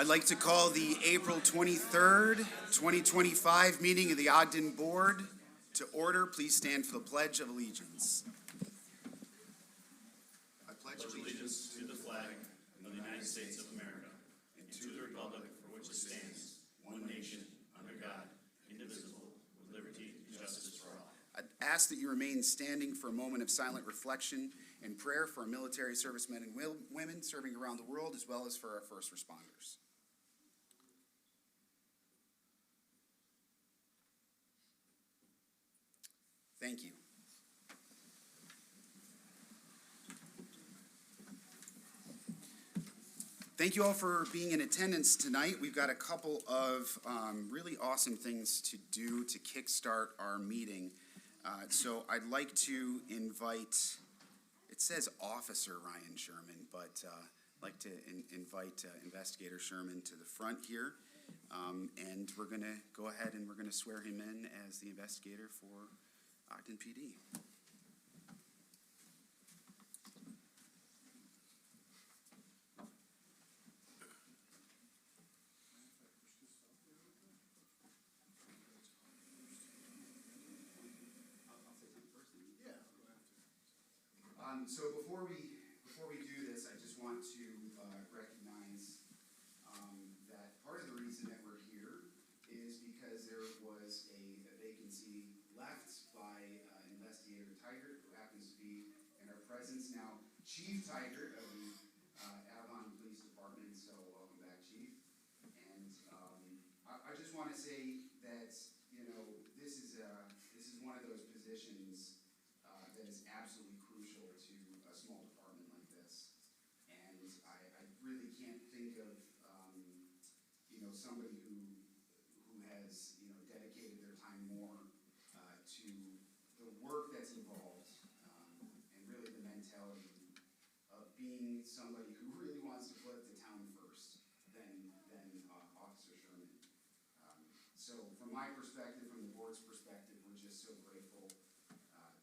I'd like to call the April 23rd, 2025 meeting of the Ogden Board to order. Please stand for the Pledge of Allegiance. I pledge allegiance to the flag of the United States of America and to the republic for which it stands, one nation, under God, indivisible, with liberty and justice for all. I'd ask that you remain standing for a moment of silent reflection and prayer for our military servicemen and women serving around the world, as well as for our first responders. Thank you. Thank you all for being in attendance tonight. We've got a couple of really awesome things to do to kickstart our meeting. So I'd like to invite, it says Officer Ryan Sherman, but I'd like to invite Investigator Sherman to the front here. And we're going to go ahead and we're going to swear him in as the investigator for Ogden PD. So before we do this, I just want to recognize that part of the reason that we're here is because there was a vacancy left by Investigator Tigert, who happens to be in our presence now, Chief Tigert of the Avon Police Department. So welcome back, Chief. And I just want to say that this is one of those positions that is absolutely crucial to a small department like this. And I really can't think of somebody who has dedicated their time more to the work that's involved and really the mentality of being somebody who really wants to put the town first than Officer Sherman. So from my perspective, from the board's perspective, we're just so grateful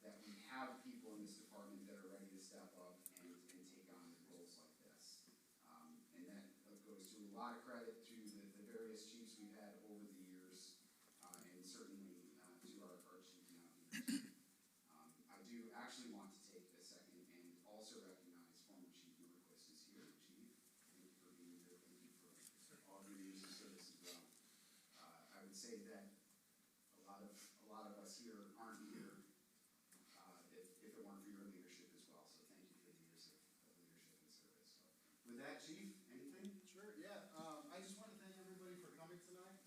that we have people in this department that are ready to step up and take on roles like this. And that goes to a lot of credit to the various chiefs we've had over the years, and certainly to our chief now here. I do actually want to take a second and also recognize former Chief Norquist is here. Chief, thank you for being here. Thank you for all of your years of service as well. I would say that a lot of us here aren't here if it weren't for your leadership as well. So thank you for the years of leadership and service. So with that, Chief, anything? Sure, yeah. I just want to thank everybody for coming tonight.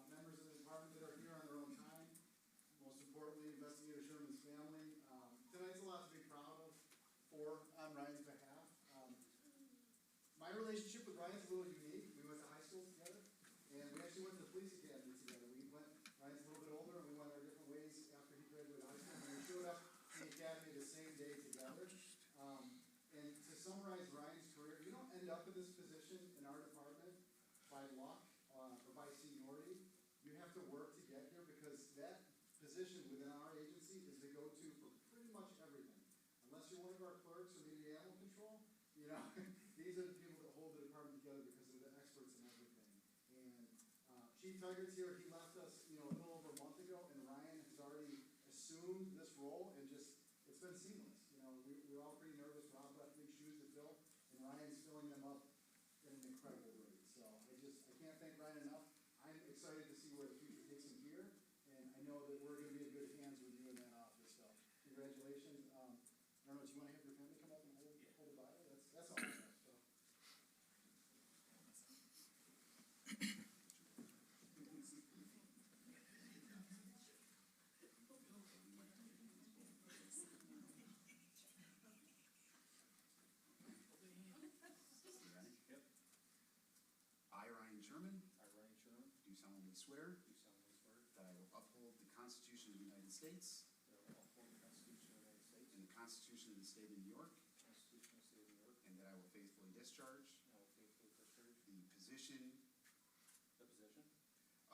Members of the department that are here on their own time. Most importantly, Investigator Sherman's family. Tonight's a lot to be proud of on Ryan's behalf. My relationship with Ryan's a little unique. We went to high school together, and we actually went to the police academy together. Ryan's a little bit older, and we went our different ways after he graduated high school, and we showed up in the academy the same day together. And to summarize Ryan's career, you don't end up in this position in our department by luck or by seniority. You have to work to get here because that position within our agency is the go-to for pretty much everything. Unless you're one of our clerks or maybe animal control, these are the people that hold the department together because they're the experts in everything. And Chief Tigert's here. He left us, a little over a month ago, and Ryan has already assumed this role, and it's been seamless. We're all pretty nervous. Rob left big shoes to fill, and Ryan's filling them up at an incredible rate. So I can't thank Ryan enough. I'm excited to see where the future takes him here, and I know that we're going to be in good hands with you in that office. So congratulations. I don't know, do you want to have your family come up and hold the Bible? That's all I have. So. I, Ryan Sherman, I, Ryan Sherman, do solemnly swear do solemnly swear that I will uphold the Constitution of the United States that I will uphold the Constitution of the United States and the Constitution of the State of New York, the Constitution of the State of New York, and that I will faithfully discharge and I will faithfully discharge the position the position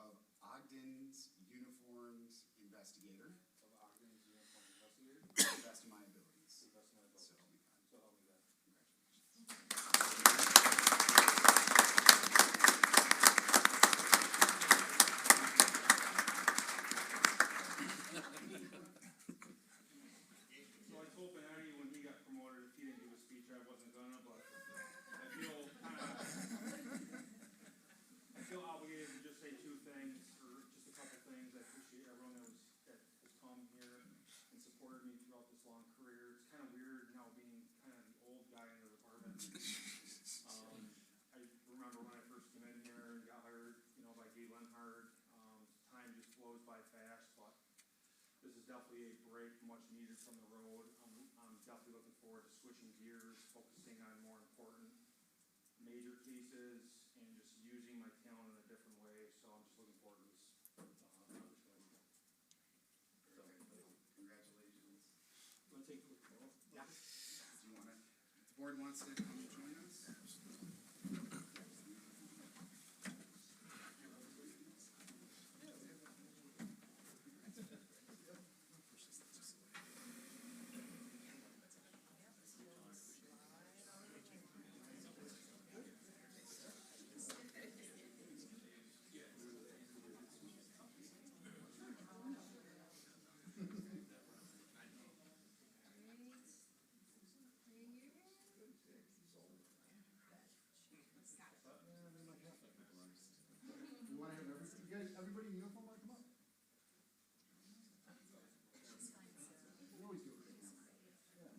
of Ogden's Uniformed Investigator of Ogden's Uniform Investigator to the best of my abilities. to the best of my ability. So help me God. So help me God. Congratulations. definitely a break, much needed from the road. I'm definitely looking forward to switching gears, focusing on more important major cases, and just using my talent in a different way. So I'm just looking forward to this opportunity. Congratulations. Want to take a look? Yeah. Do you want to, the board wants to come join us? You wanna have everybody in uniform wanna come up? We always do it. Yeah.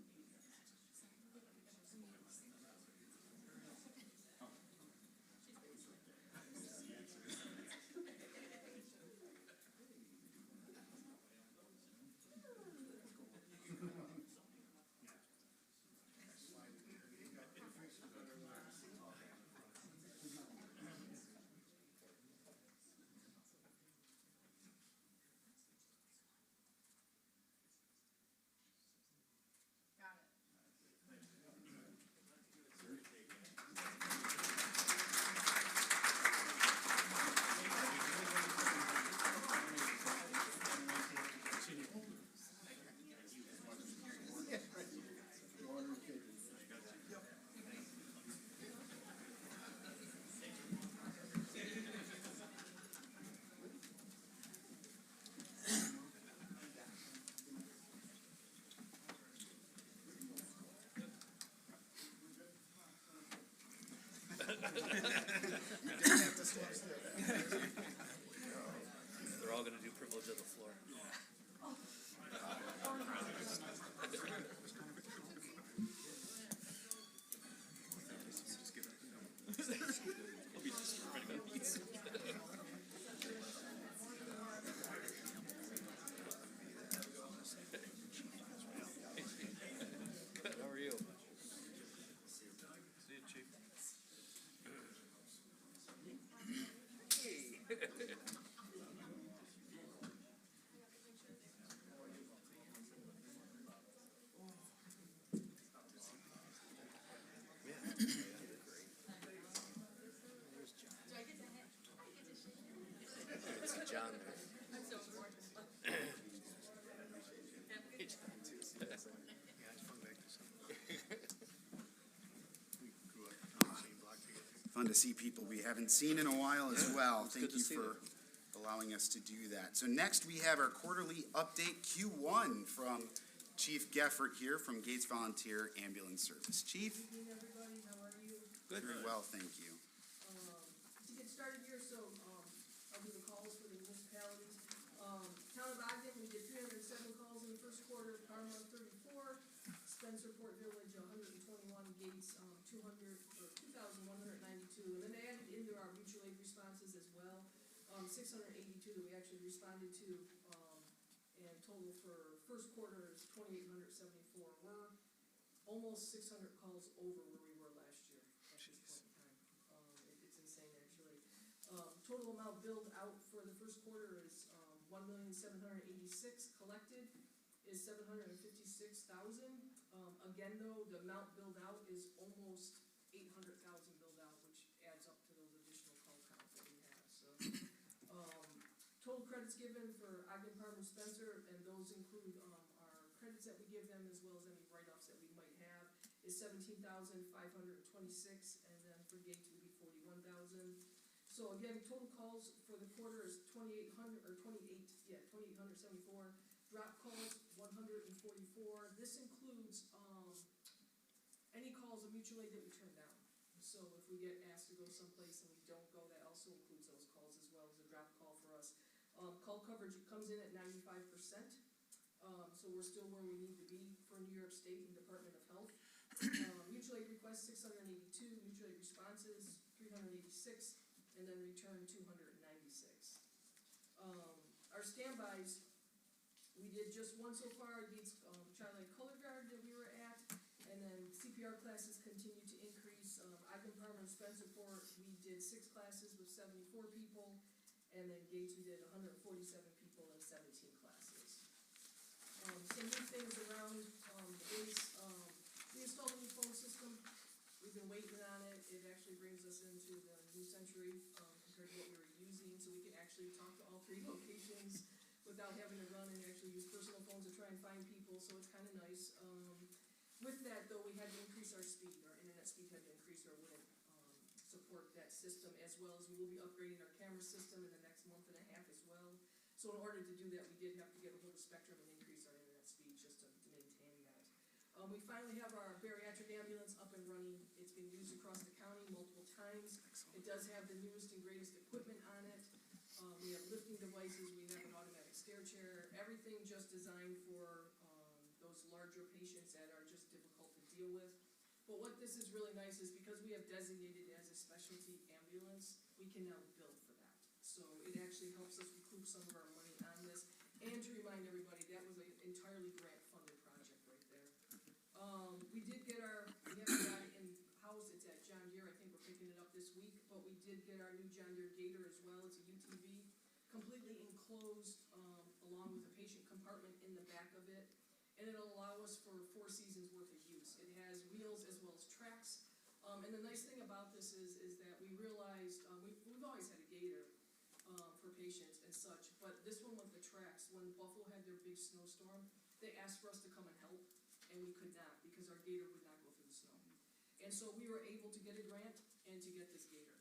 Got it. They're all gonna do privilege of the floor. How are you? See you, Chief. Do I get to shake? It's John there. I'm so bored. Fun to see people we haven't seen in a while as well. It's Thank good to you see for allowing us to do that. So next we have our quarterly update Q1 from Chief Geffert here from Gates Volunteer Ambulance Service. Chief? Good evening, everybody, how are you? Very well, thank you. To get started here, I'll do the calls for the municipalities. Town of Ogden, we did 307 calls in the first quarter, Carmel 34, Spencer Port Village 121, Gates 2,192, and then they added into our mutual aid responses as well, 682 that we actually responded to, and total for first quarter is 2,874. We're almost 600 calls over where we were last year at this point in time. It's insane, actually. Total amount billed out for the first quarter is 1,786,000. Collected is 756,000. Again, though, the amount billed out is almost 800,000 billed out, which adds up to those additional call counts that we have. So, total credits given for Ogden, Parma, Spencer, and those include our credits that we give them as well as any write-offs that we might have, is 17,526, and then for Gates would be 41,000. So again, total calls for the quarter is 2,874. Drop calls 144. This includes any calls of mutual aid that we turn down. So if we get asked to go someplace and we don't go, that also includes those calls as well as a drop call for us. Call coverage comes in at 95%. So we're still where we need to be for New York State and Department of Health. Mutual aid requests 682, mutual aid responses 386, and then return 296. Our standbys, we did just one so far, Deeds, Child Color Guard that we were at, and then CPR classes continue to increase. Icon Palmer and Spencerport, we did 6 classes with 74 people, and then Gates, we did 147 people and 17 classes. Some new things around, the base, we installed a new phone system. We've been waiting on it. It actually brings us into the new century, compared to what we were using, so we can actually talk to all 3 locations without having to run and actually use personal phones to try and find people, so it's kinda nice. With that though, we had to increase our speed, our internet speed had to increase or it wouldn't, support that system, as well as we will be upgrading our camera system in the next month and a half as well. So in order to do that, we did have to get a hold of Spectrum and increase our internet speed just to maintain that. We finally have our bariatric ambulance up and running. It's been used across the county multiple times. It does have the newest and greatest equipment on it. We have lifting devices, we have an automatic stair chair, everything just designed for, those larger patients that are just difficult to deal with. But what this is really nice is because we have designated as a specialty ambulance, we can now bill for that. So it actually helps us recoup some of our money on this. And to remind everybody, that was an entirely grant-funded project right there. We haven't got it in-house, it's at John Deere, I think we're picking it up this week, but we did get our new John Deere Gator as well, it's a UTV, completely enclosed, along with a patient compartment in the back of it, and it'll allow us for 4 seasons worth of use. It has wheels as well as tracks, and the nice thing about this is that we realized, we've always had a Gator, for patients and such, but this one with the tracks, when Buffalo had their big snowstorm, they asked for us to come and help, and we could not, because our Gator would not go through the snow. And so we were able to get a grant and to get this Gator.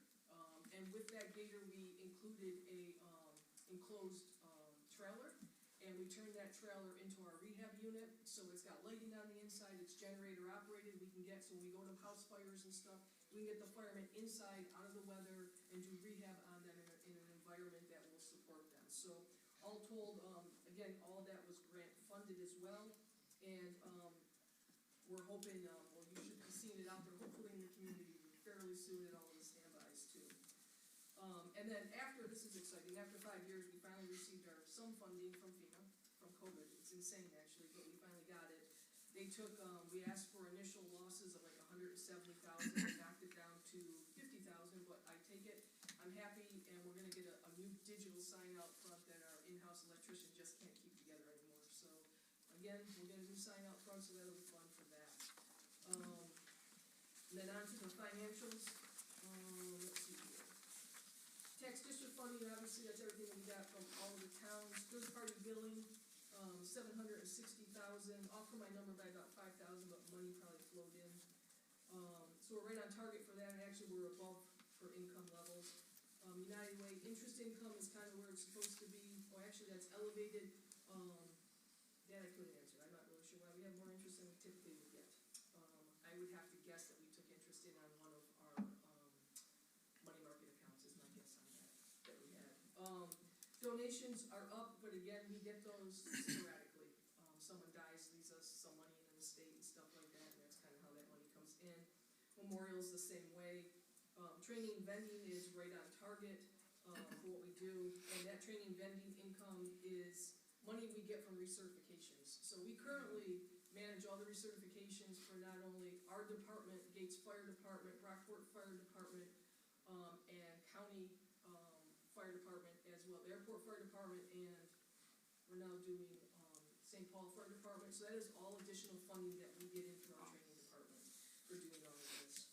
And with that Gator, we included a, enclosed, trailer, and we turned that trailer into our rehab unit, so it's got lighting on the inside, it's generator operated, we can get, so when we go to house fires and stuff, we can get the firemen inside, out of the weather, and do rehab on them in an environment that will support them. So, all told, again, all of that was grant funded as well, and, we're hoping, well, you should be seeing it out there, hopefully in the community fairly soon at all of the standbys too. And then after, this is exciting, after 5 years, we finally received some funding from FEMA, from COVID. It's insane actually, but we finally got it. They took, we asked for initial losses of like 170,000, and knocked it down to 50,000, but I take it, I'm happy, and we're gonna get a new digital sign out front that our in-house electrician just can't keep together anymore. So, again, we'll get a new sign out front, so that'll be fun for that. And then on to the financials, let's see here. Tax district funding, obviously, that's everything that we got from all of the towns. Third-party billing, 760,000, off from my number by about 5,000, but money probably flowed in. So we're right on target for that, and actually we're above for income levels. United Way, interest income is kind of where it's supposed to be. Oh, actually, that's elevated. That I couldn't answer. I'm not really sure why we have more interest than we typically would get. I would have to guess that we took interest in on one of our money market accounts is my guess on that we had. Donations are up, but again, we get those sporadically. Someone dies, leaves us some money in the state and stuff like that, and that's kind of how that money comes in. Memorials the same way. Training and vending is right on target for what we do, and that training and vending income is money we get from recertifications. So we currently manage all the recertifications for not only our department, Gates Fire Department, Rockport Fire Department, and County Fire Department as well, the Airport Fire Department, and we're now doing St. Paul Fire Department. So that is all additional funding that we get into our training department for doing all of this.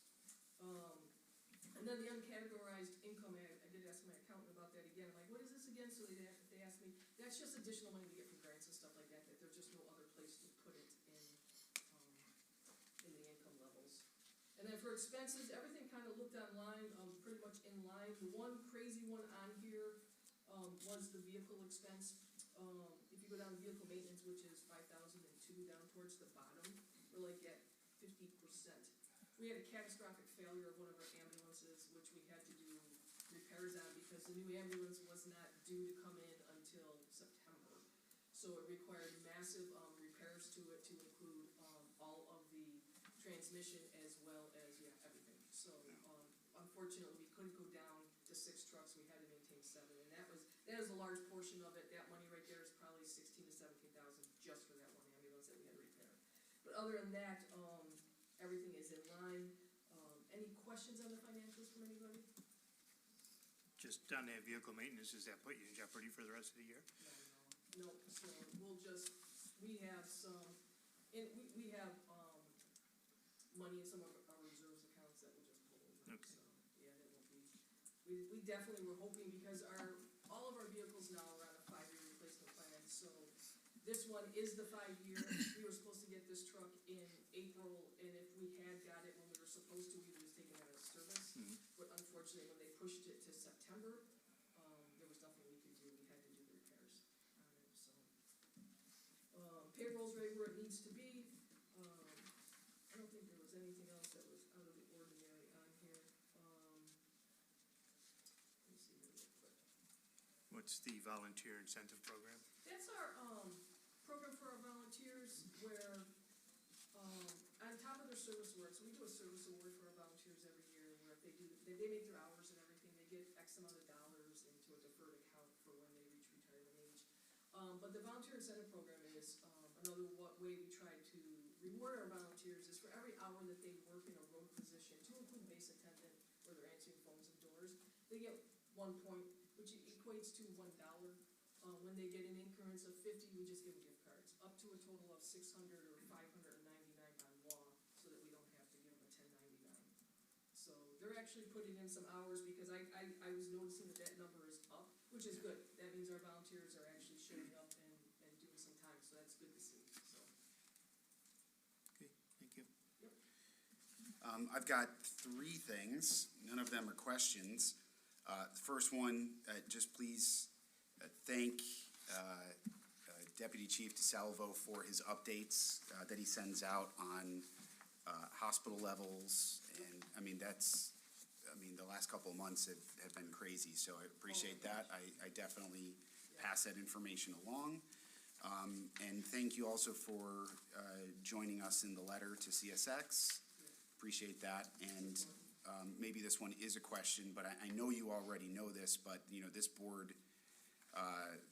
And then the uncategorized income, I did ask my accountant about that again. I'm like, what is this again? So they asked me, that's just additional money we get from grants and stuff like that, that there's just no other place to put it in the income levels. And then for expenses, everything kind of looked online, pretty much in line. The one crazy one on here was the vehicle expense. If you go down to vehicle maintenance, which is 5,002 down towards the bottom, we're like at 50%. We had a catastrophic failure of one of our ambulances, which we had to do repairs on because the new ambulance was not due to come in until September. So it required massive repairs to it to include all of the transmission as well as, everything. So unfortunately, we couldn't go down to 6 trucks, we had to maintain 7, and that is a large portion of it. That money right there is probably $16,000 to $17,000 But other than that, everything is in line. Any questions on the financials from anybody? Just on that vehicle maintenance, does that put you in jeopardy for the rest of the year? No, so we'll just, we have some, and we have, money in some of our reserves accounts that we'll just pull over. Okay. So, yeah, that won't be, we definitely were hoping, because all of our vehicles now are on a 5-year replacement plan, so this one is the 5-year. We were supposed to get this truck in April, and if we had got it when we were supposed to, we would have taken it out of service. Mhm. But unfortunately, when they pushed it to September, there was nothing we could do. We had to do the repairs on it, so. Payroll's right where it needs to be. I don't think there was anything else that was out of the ordinary on here. Let me see here real quick. What's the volunteer incentive program? That's our, program for our volunteers where, on top of their service award, so we do a service award for our volunteers every year, where if they make their hours and everything, they get X amount of dollars into a deferred account for when they reach retirement age. But the volunteer incentive program is, another way we try to reward our volunteers is for every hour that they work in a road position, to include base attendant, where they're answering phones and doors, they get 1 point, which equates to $1. When they get in increments of 50, we just give them gift cards, up to a total of $600 or $599 by law, so that we don't have to give them a 1099. So they're actually putting in some hours, because I was noticing that number is up, which is good. That means our volunteers are actually showing up and doing some time, so that's good to see, so. Okay, thank you. I've got 3 things. None of them are questions. The first one, just please thank Deputy Chief DeSalvo for his updates that he sends out on hospital levels. And, the last couple of months have been crazy, so I appreciate that. I definitely pass that information along. And thank you also for joining us in the letter to CSX. Appreciate that. And maybe this one is a question, but I know you already know this, but, this board,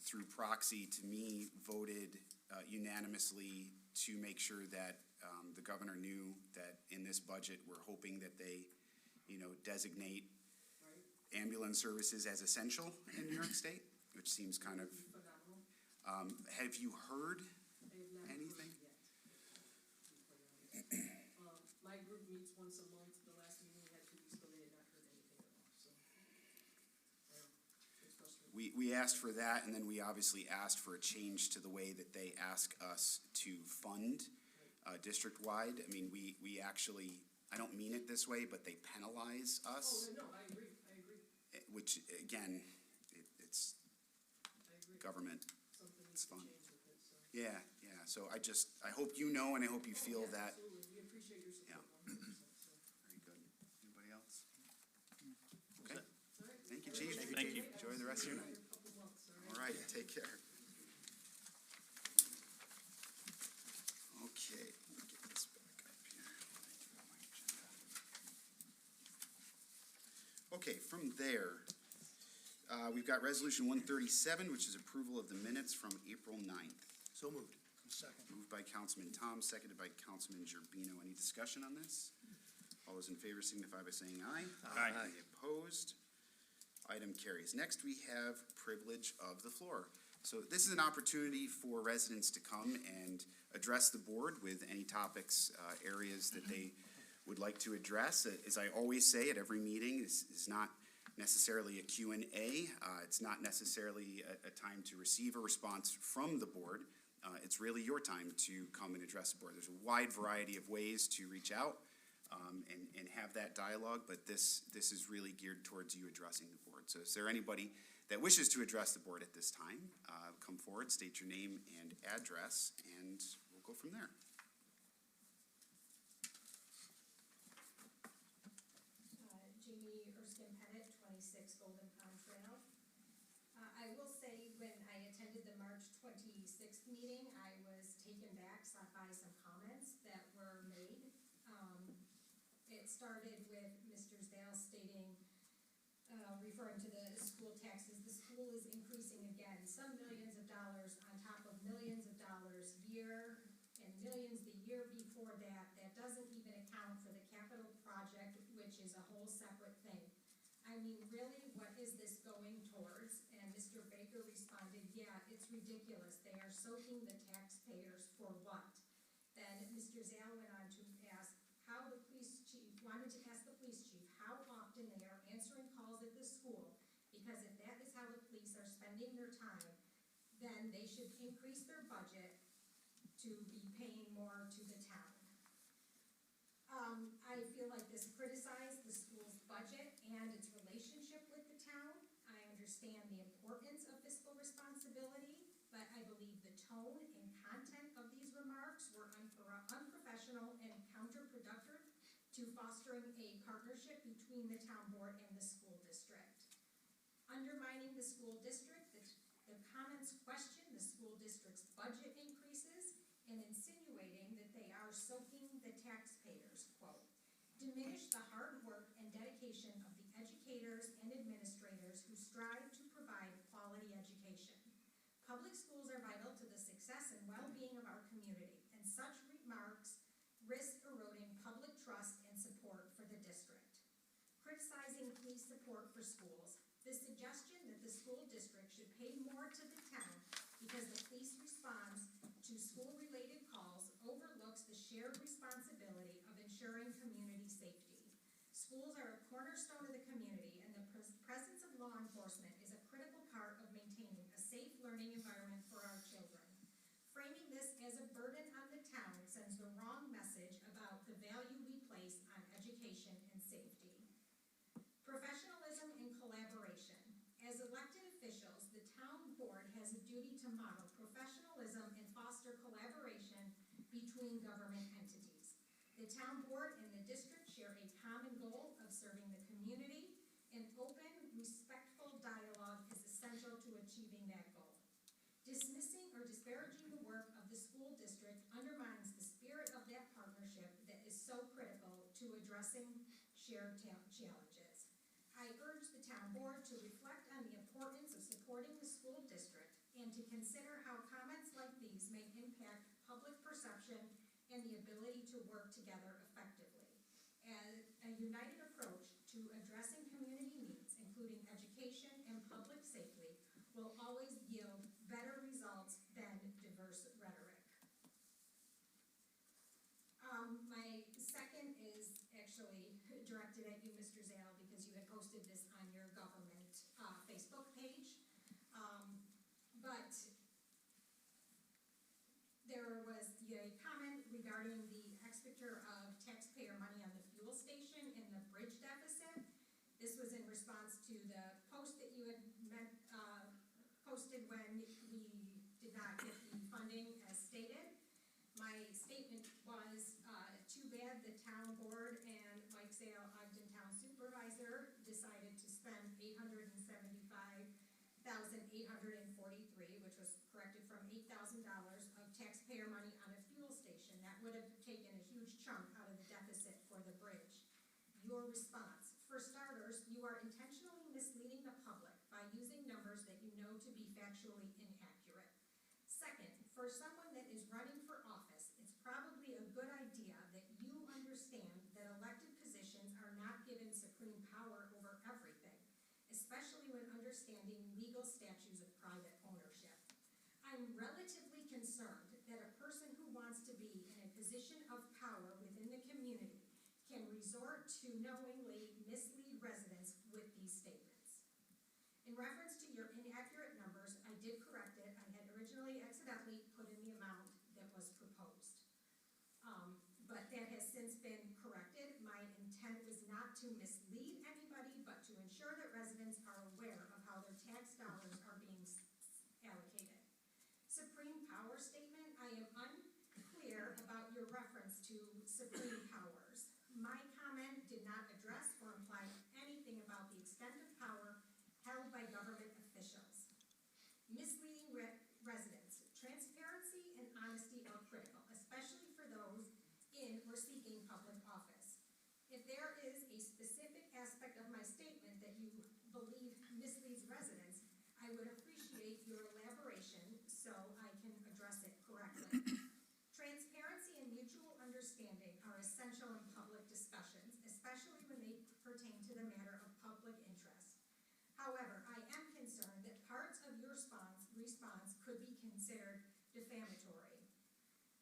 through proxy to me, voted unanimously to make sure that the governor knew that in this budget, we're hoping that they, designate Right? ambulance services as essential in New York State, which seems kind of, Phenomenal. have you heard I have not heard anything? yet. To be quite honest. My group meets once a month. The last meeting we had 2 weeks ago, they had not heard anything at all, so. Yeah, it's frustrating. We asked for that, and then we obviously asked for a change to the way that they ask us to fund district-wide. We actually, I don't mean it this way, but they penalize us, Oh, no, I agree, which, again, it's I agree. government. Something it's needs to fun. change with it, so. Yeah, so I hope you know, and I hope you Oh, feel yeah, that. Absolutely, we appreciate your support, 100%, so. Very good. Anybody else? All Okay, set. All right. Thank you, Chief. Thank you. Enjoy the rest of your night. Couple months, All right, take care. Okay, let me get this back up here. Okay, from there, we've got Resolution 137, which is approval of the minutes from April 9th. So moved. Second. Moved by Councilman Tom, seconded by Councilman Gerbino. Any discussion on this? All those in favor signify by saying aye. Aye. Any opposed? Item carries. Next, we have privilege of the floor. So this is an opportunity for residents to come and address the board with any topics, areas that they would like to address. As I always say at every meeting, this is not necessarily a Q&A. It's not necessarily a time to receive a response from the board. It's really your time to come and address the board. There's a wide variety of ways to reach out and have that dialogue, but this is really geared towards you addressing the board. So is there anybody that wishes to address the board at this time? Come forward, state your name and address, and we'll go from there. Jamie Erskine Pettit, 26 Golden Pond Trail. I will say, when I attended the March 26th meeting, I was taken back by some comments that were made. It started with Mr. Zdal stating, referring to the school taxes, the school is increasing again, some millions of dollars on top of millions of dollars year and millions the year before. mean, really, what is this going towards? And Mr. Baker responded, yeah, it's ridiculous. They are soaking the taxpayers for what? Then Mr. Zale went on to ask how the police chief, wanted to ask the police chief how often they are answering calls at the school, because if that is how the police are spending their time, then they should increase their budget to be paying more to the town. I feel like this criticized the school's budget and its relationship with the town. I understand the importance of fiscal responsibility, but I believe the tone and content of these remarks were unprofessional and counterproductive to fostering a partnership between the town board and the school district. Undermining the school district, the comments question the school district's budget increases and insinuating that they are soaking the taxpayers, quote, diminish the hard work and dedication of the educators and administrators who strive to provide quality education. Public schools are vital to the success and well-being of our community, and such remarks risk eroding public trust and support for the district. Criticizing police support for schools, the suggestion that the school district should pay more to the town because the police responds to school-related calls overlooks the shared responsibility of ensuring community safety. Schools are a cornerstone of the community, and the presence of law enforcement is a critical part of maintaining a safe learning environment for our children. Framing this as a burden on the town sends the wrong message about the value we place on education and safety. Professionalism and collaboration. As elected officials, the town board has a duty to model professionalism and foster collaboration between government entities. The town board and the district share a common goal of serving the community, and open, respectful dialogue is essential to achieving that goal. Dismissing or disparaging the work of the school district undermines the spirit of that partnership that is so critical to addressing shared challenges. I urge the town board to reflect on the importance of supporting the school district and to consider how comments like these may impact public perception and the ability to work together effectively. As a united approach to addressing community needs, including education and public safety, will always yield better results than diverse rhetoric. My second is actually directed at you, Mr. Zale, because you had posted this on your government Facebook page. But there was a comment regarding the expenditure of taxpayer money on the fuel station and the bridge deficit. This was in response to the post that you had posted when we did not get the funding as stated. My statement was, too bad the town board and Mike Zale, Ogden Town Supervisor, decided to spend $875,843, which was corrected from $8,000 of taxpayer money on a fuel station. That would have taken a huge chunk out of the deficit for the bridge. Your response: for starters, you are intentionally misleading the public by using numbers that you know to be factually inaccurate. Second, for someone that is running for office, it's probably a good idea that you understand that elected positions are not given supreme power over everything, especially when understanding legal statutes of private ownership. I'm relatively concerned that a person who wants to be in a position of power within the community can resort to knowingly mislead residents with these statements. In reference to your inaccurate numbers, I did correct it. I had originally accidentally put in the amount that was proposed. But that has since been corrected. My intent was not to mislead anybody, but to ensure that residents are aware of how their tax dollars are being allocated. Supreme power statement: I am unclear about your reference to supreme powers. My comment did not address or imply anything about the extent of power held by government officials. Misleading residents. Transparency and honesty are critical, especially for those in or seeking public office. If there is a specific aspect of my statement that you believe misleads residents, I would appreciate your elaboration so I can address it correctly. Transparency and mutual understanding are essential in public discussions, especially when they pertain to the matter of public interest. considered defamatory.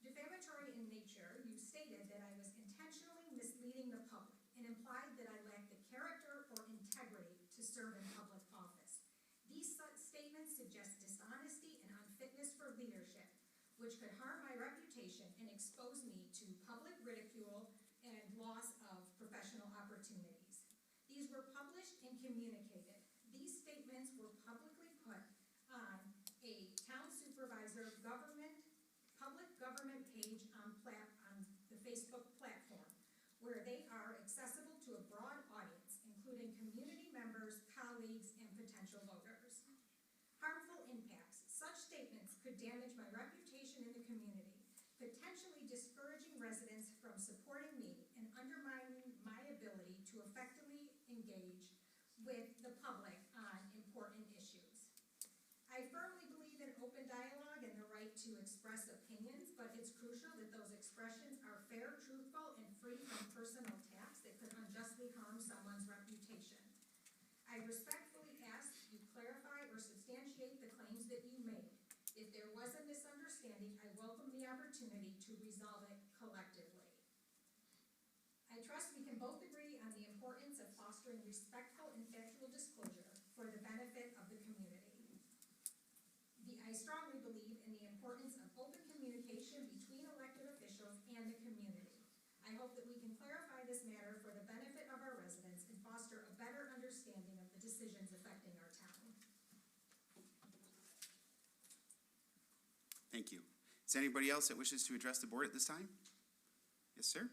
Defamatory in nature, you stated that I was intentionally misleading the public and implied that I lacked the character or integrity to serve in public office. These statements suggest dishonesty and unfitness for leadership, which could harm my reputation and expose me to public ridicule and loss of professional opportunities. These were published and communicated. These statements were publicly put on a town supervisor public government page on the Facebook platform, where they are accessible to a broad audience, including community members, colleagues, and potential voters. Harmful impacts. Such statements could damage my reputation in the community, potentially discouraging residents from supporting me and undermining my ability to effectively engage with the public on important issues. I firmly believe in open dialogue and the right to express opinions, but it's crucial that those expressions are fair, truthful, and free from personal attacks that could unjustly harm someone's reputation. I respectfully ask that you clarify or substantiate the claims that you made. If there was a misunderstanding, I welcome the opportunity to resolve it collectively. I trust we can both agree on the importance of fostering respectful and factual disclosure for the benefit of the community. I strongly believe in the importance of open communication between elected officials and the community. I hope that we can clarify this matter for the benefit of our residents and foster a better understanding of the decisions affecting our town. Thank you. Is there anybody else that wishes to address the board at this time? Yes, sir.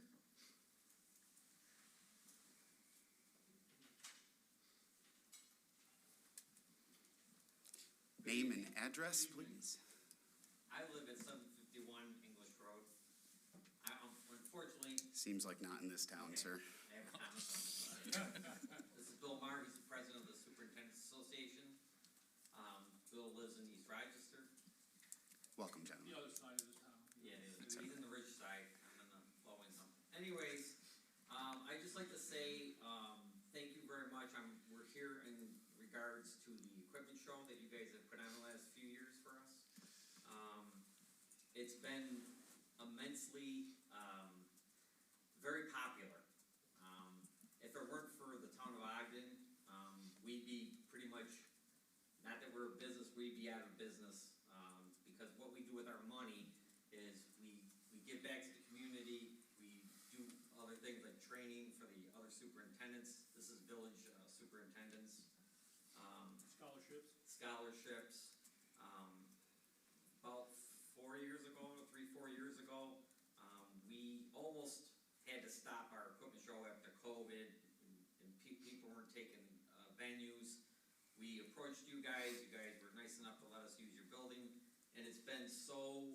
Name and address, please. I live at 751 English Road. Unfortunately, Seems like not in this town, sir. I have a comment. This is Bill Marr, he's the president of the Superintendent's Association. Bill lives in East Rochester. Welcome, gentlemen. The other side of the town. Yeah, he's in the rich side, I'm in the low income. Anyways, I'd just like to say, thank you very much. We're here in regards to the equipment show that you guys have put on the last few years for us. It's been immensely, very popular. If it weren't for the town of Ogden, we'd be pretty much, not that we're a business, we'd be out of business, because what we do with our money is we give back to the community, we do other things like training for the other superintendents. This is village superintendents. Scholarships. About 4 years ago, 3-4 years ago, we almost had to stop our equipment show after COVID, and people weren't taking venues. We approached you guys were nice enough to let us use your building, and it's been so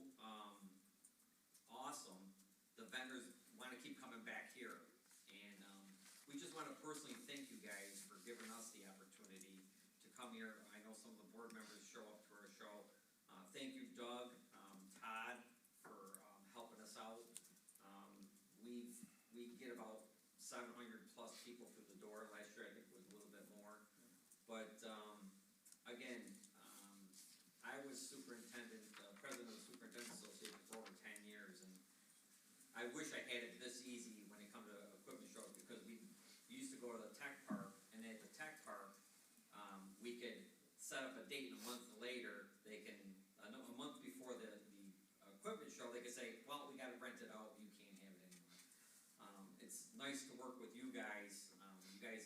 awesome. The vendors want to keep coming back here, and we just want to personally thank you guys for giving us the opportunity to come here. I know some of the board members show up to our show. Thank you, Doug, Todd, for helping us out. We get about 700 plus people through the door. Last year I think it was a little bit more. But again, I was president of the Superintendent's Association for over 10 years, and I wish I had it this easy when it comes to equipment shows, because we used to go to the tech park, and at the tech park, we could set up a date, and a month later, they can, a month before the equipment show, they could say, well, we got it rented out, you can't have it anymore. It's nice to work with you guys. You guys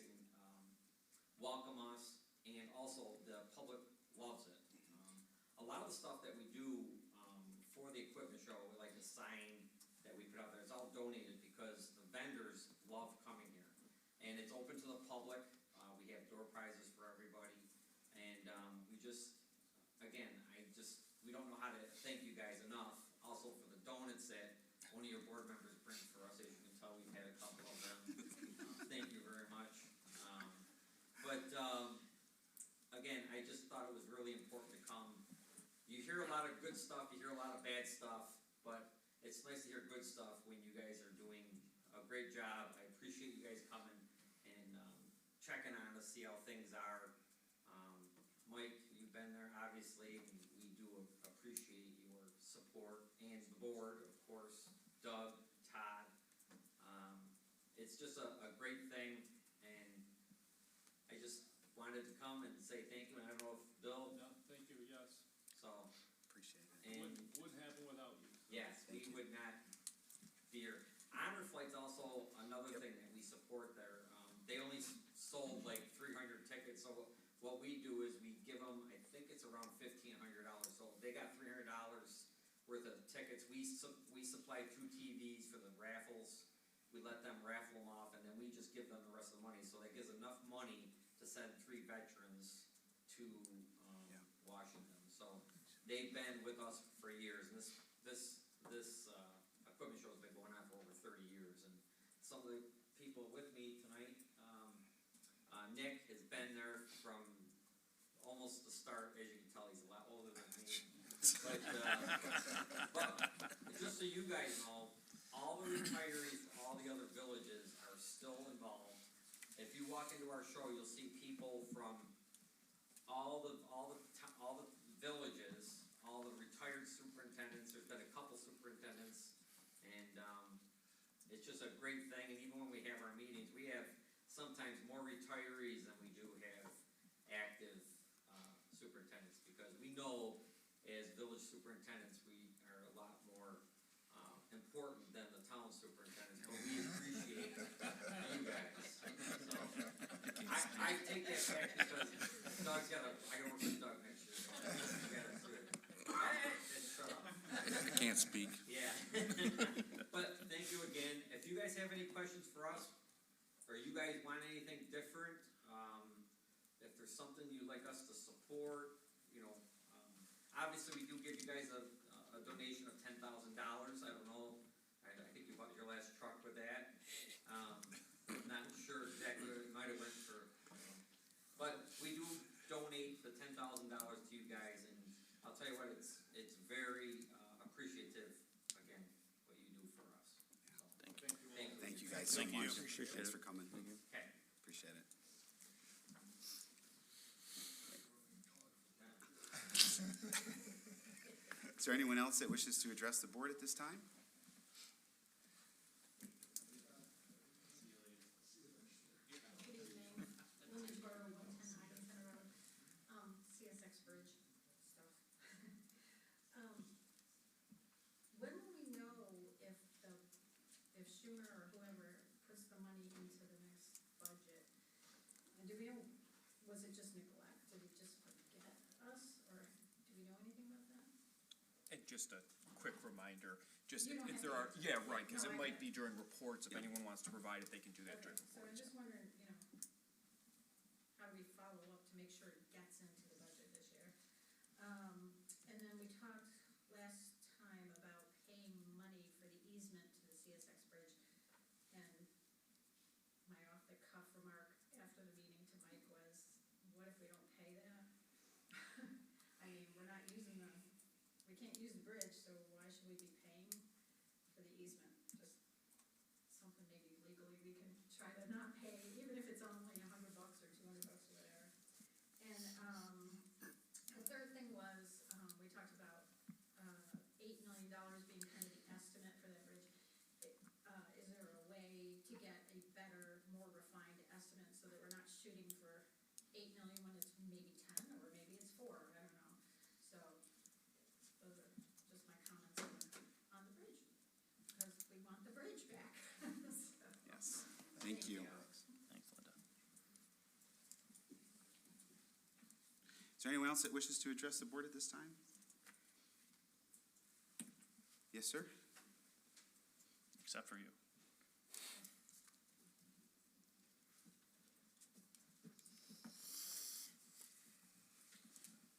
welcome us, and also the public loves it. A lot of the stuff that we do for the equipment show, like the sign that we put out there, it's all donated because the vendors love coming here. And it's open to the public. We have door prizes for everybody. And we just, again, we don't know how to thank you guys enough. Also for the donuts that one of your board members brings for us. As you can tell, we've had a couple of them. Thank you very much. Again, I just thought it was really important to come. You hear a lot of good stuff, you hear a lot of bad stuff, but it's nice to hear good stuff when you guys are doing a great job. I appreciate you guys coming and checking on us, see how things are. Mike, you've been there, obviously. We do appreciate appreciate your support, and the board, of course, Doug, Todd. It's just a great thing, and I just wanted to come and say thank you, and I don't know if Bill, No, thank you, yes. so, Appreciate it. and Wouldn't happen without you. yes, we would not be here. Honor Flight's also another thing that we support there. They only sold like 300 tickets, so what we do is we give them, I think it's around $1,500, so they got $300 worth of tickets. We supply 2 TVs for the raffles. We let them raffle them off, and then we just give them the rest of the money, so that gives enough money to send 3 veterans to Washington. So they've been with us for years, and this equipment show has been going on for over 30 years. And some of the people with me tonight, Nick has been there from almost the start. As you can tell, he's a lot older than me. But just so you guys know, all the retirees, all the other villages are still involved. If you walk into our show, you'll see people from all the villages, all the retired superintendents. There's been a couple superintendents, and it's just a great thing. And even when we have our meetings, we have sometimes more retirees than we do have active superintendents, because we know as village superintendents we are a lot more important than the town superintendents, but we appreciate you guys. So, I take that back because Doug's I gotta work with Doug next year. Shut up. I can't speak. Yeah. But thank you again. If you guys have any questions for us, or you guys want anything different, if there's something you'd like us to support, obviously we do give you guys a donation of $10,000. I don't know, I think you bought your last truck with that. I'm not sure exactly what it might have went for, but we do donate the $10,000 to you guys, and I'll tell you what, it's very appreciative, again, what you do for us. Thank you. Thank you guys so Thank you. much. Thanks for coming. Okay. Appreciate it. Is there anyone else that wishes to address the board at this time? Good evening, Linda Borough, 110 Higginson Road, CSX Bridge stuff. When will we know if Schumer or whoever puts the money into the next budget? And do we know, was it just neglect? Did he just forget us, or do we know anything about that? And just a quick reminder, just You don't if have there to are, answer. yeah, right, because No, it I might get be during reports. If anyone wants to provide it, they can do that during Okay, so I'm reports. just wondering, how do we follow up to make sure it gets into the budget this year? And then we talked last time about paying money for the easement to the CSX bridge. And my off-the-cuff remark after the meeting to Mike was, what if we don't pay that? I mean, we're not using we can't use the bridge, so why should we be paying for the easement? Just something maybe legally we can try to not pay, even if it's only $100 or $200 or whatever. And the third thing was, we talked about $8 million being kind of the estimate for that bridge. Is there a way to get a better, more refined estimate so that we're not shooting for 8 million when it's maybe 10 or maybe it's 4? I don't know. So those are just my comments on the bridge, because we want the bridge back. So, Yes. Thank you. Thanks, Linda. Is there anyone else that wishes to address the board at this time? Yes, sir? Except for you.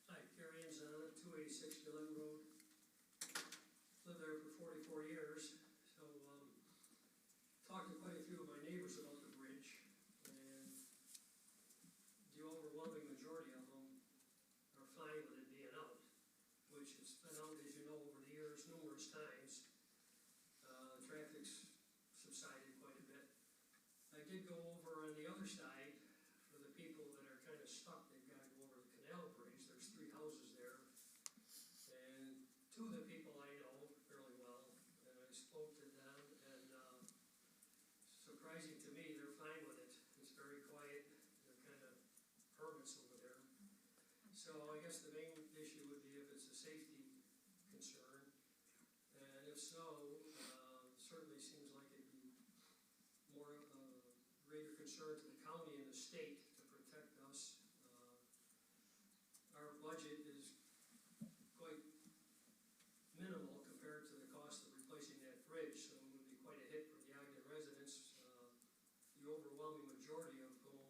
Hi, Gary Anzana, 286 Glen Road. Lived there for 44 years, so talked to quite a few of my neighbors about the bridge, and the overwhelming majority of them are fine with it being out, which has been out, as you know, over the years, numerous times. Traffic's subsided quite a bit. I did go over on the other side for the people that are kind of stuck. They've got to go over the canal bridge. There's 3 houses there. And two of the people I know fairly well, and I spoke to them, and, surprising to me, they're fine with it. It's very quiet, they're kind of hermits over there. So I guess the main issue would be if it's a safety concern, and if so, certainly seems like it'd be more, greater concern to the county and the state to protect us. Our budget is quite minimal compared to the cost of replacing that bridge, so it would be quite a hit for the Ogden residents, the overwhelming majority of whom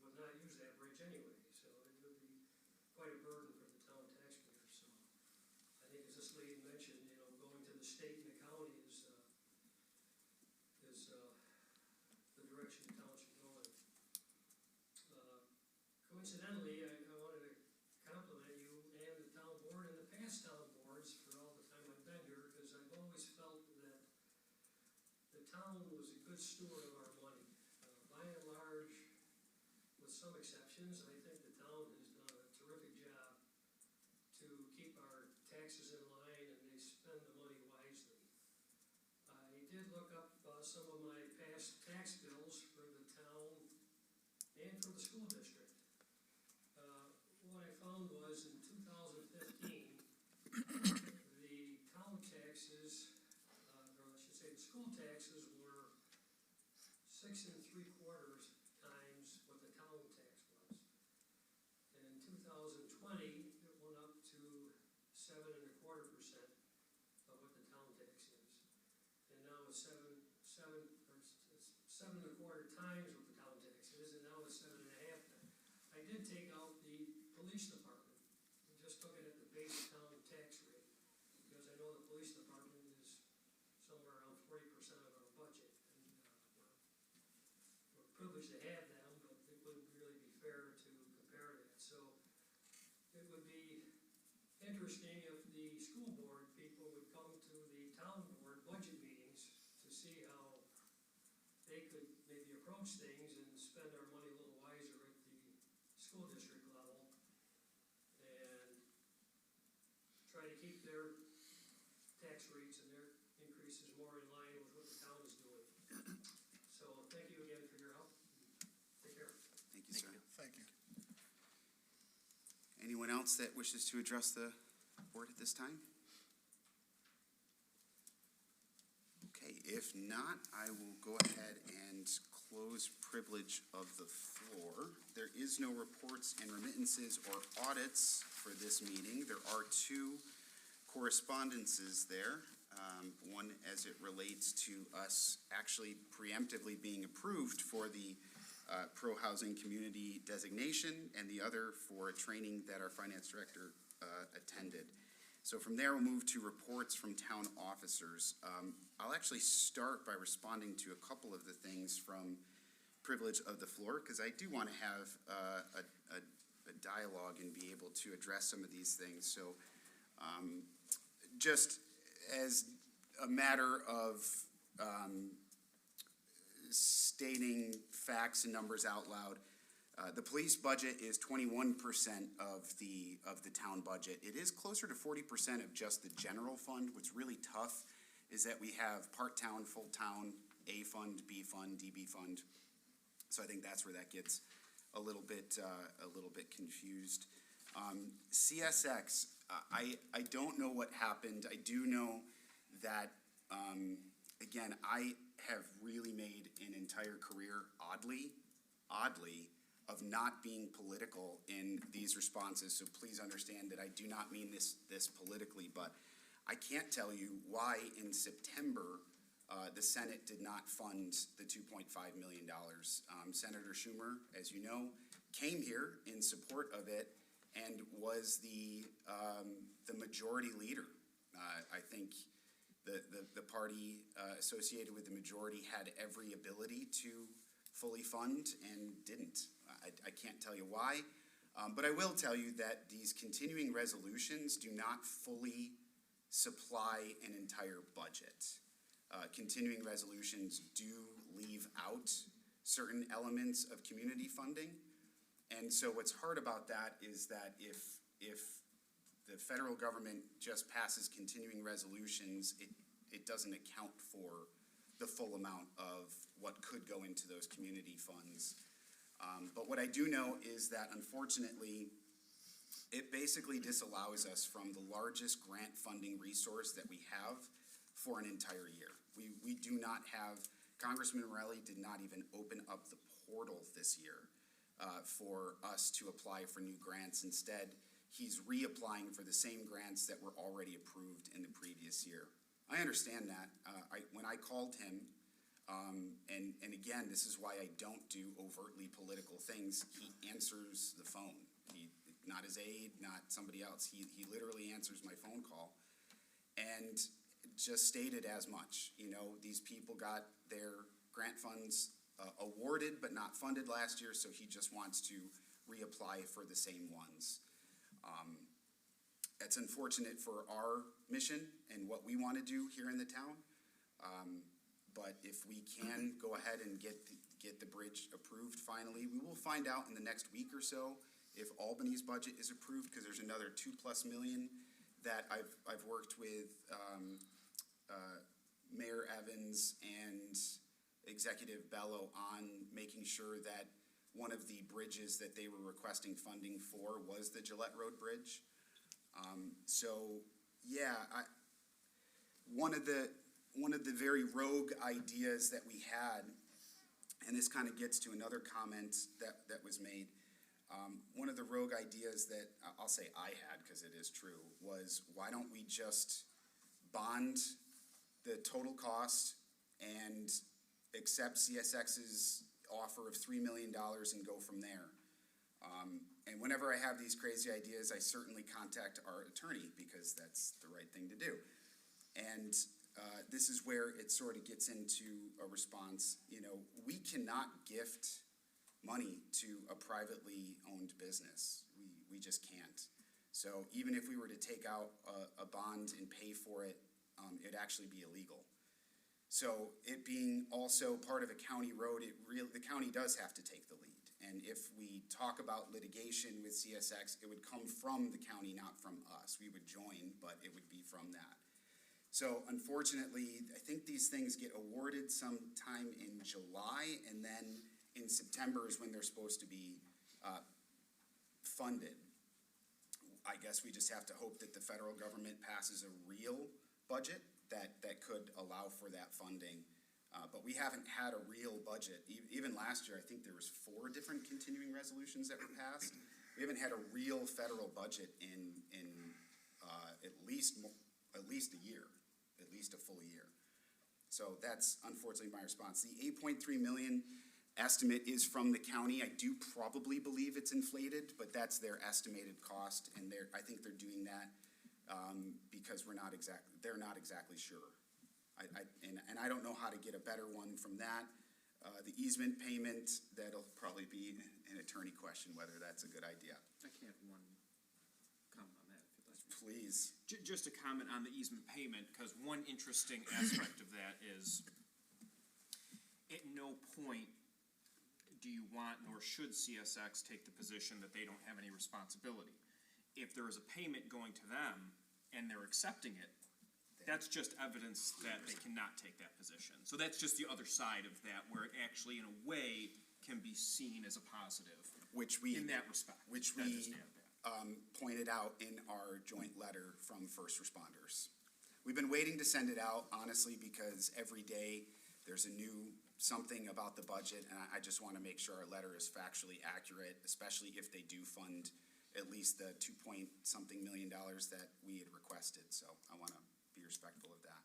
would not use that bridge anyway, so it would be quite a burden for the town taxpayers, so. I think as this lady mentioned, you know, going to the state and the county is the direction the town should go in. Coincidentally, I wanted to compliment you and the town board and the past town boards for all the time I've been here, because I've always felt that the town was a good steward of our money. By and large, with some exceptions, I think the town has done a terrific job to keep our taxes in line, and they spend the money wisely. I did look up some of my past tax bills for the town and for the school district. What I found was in 2015, the town taxes, or I should say the school taxes were 6 3/4 times what the town tax was. And in 2020, it went up to 7 1/4% of what the town tax is. And now it's 7 1/4 times what the town tax is, and now it's 7 1/2 times. I did take out the police department, and just took it at the base town tax rate, because I know the police department is somewhere around 40% of our budget, and, we're privileged to have them, but it wouldn't really be fair to compare that, so it would be interesting if the school board people would come to the town board budget meetings to see how they could maybe approach things and spend our money a little wiser at the school district level, and try to keep their tax rates and their increases more in line with what the town is doing. So thank you again for your help. Take care. Thank you, sir. Thank you. Anyone else that wishes to address the board at this time? Okay, if not, I will go ahead and close privilege of the floor. There is no reports and remittances or audits for this meeting. There are two correspondences there. One as it relates to us actually preemptively being approved for the pro-housing community designation, and the other for a training that our finance director attended. So from there, we'll move to reports from town officers. I'll actually start by responding to a couple of the things from privilege of the floor, because I do want to have a dialogue and be able to address some of these things. So just as a matter of stating facts and numbers out loud, the police budget is 21% of the town budget. It is closer to 40% of just the general fund. What's really tough is that we have part town, full town, A fund, B fund, DB fund. So I think that's where that gets a little bit confused. CSX, I don't know what happened. I do know that, again, I have really made an entire career, oddly, of not being political in these responses. So please understand that I do not mean this politically, but I can't tell you why in September the Senate did not fund the $2.5 million. Senator Schumer, as you know, came here in support of it and was the majority leader. I think the party associated with the majority had every ability to fully fund and didn't. I can't tell you why, but I will tell you that these continuing resolutions do not fully supply an entire budget. Continuing resolutions do leave out certain elements of community funding, and so what's hard about that is that if the federal government just passes continuing resolutions, it doesn't account for the full amount of what could go into those community funds. But what I do know is that unfortunately, it basically disallows us from the largest grant funding resource that we have for an entire year. We do not have, Congressman Morelli did not even open up the portal this year for us to apply for new grants. Instead, he's reapplying for the same grants that were already approved in the previous year. I understand that. When I called him, and again, this is why I don't do overtly political things, he answers the phone. Not his aide, not somebody else. He literally answers my phone call and just stated as much. You know, these people got their grant funds awarded but not funded last year, so he just wants to reapply for the same ones. It's unfortunate for our mission and what we want to do here in the town. But if we can go ahead and get the bridge approved finally, we will find out in the next week or so if Albany's budget is approved, because there's another $2+ million that I've worked with Mayor Evans and Executive Bello on making sure that one of the bridges that they were requesting funding for was the Gillette Road Bridge. So yeah, one of the very rogue ideas that we had, and this kind of gets to another comment that was made. One of the rogue ideas that I'll say I had, because it is true, was why don't we just bond the total cost and accept CSX's offer of $3 million and go from there. And whenever I have these crazy ideas, I certainly contact our attorney, because that's the right thing to do. And this is where it sort of gets into a response. You know, we cannot gift money to a privately owned business. We just can't. So even if we were to take out a bond and pay for it, it'd actually be illegal. So it being also part of a county road, the county does have to take the lead. And if we talk about litigation with CSX, it would come from the county, not from us. We would join, but it would be from that. So unfortunately, I think these things get awarded sometime in July, and then in September is when they're supposed to be funded. I guess we just have to hope that the federal government passes a real budget that could allow for that funding. But we haven't had a real budget. Even last year, I think there was 4 different continuing resolutions that were passed. We haven't had a real federal budget in at least a year, at least a full year. So that's unfortunately my response. The $8.3 million estimate is from the county. I do probably believe it's inflated, but that's their estimated cost, and I think they're doing that because they're not exactly sure. And I don't know how to get a better one from that. The easement payment, that'll probably be an attorney question whether that's a good idea. I can have one comment on that, if you'd like. Please. Just a comment on the easement payment, because one interesting aspect of that is at no point do you want, nor should CSX take the position that they don't have any responsibility. If there is a payment going to them and they're accepting it, that's just evidence that they cannot take that position. So that's just the other side of that, where it actually, in a way, can be seen as a positive in that respect. Which we pointed out in our joint letter from first responders. We've been waiting to send it out, honestly, because every day there's a new something about the budget, and I just want to make sure our letter is factually accurate, especially if they do fund at least the $2-point-something million that we had requested. So I want to be respectful of that.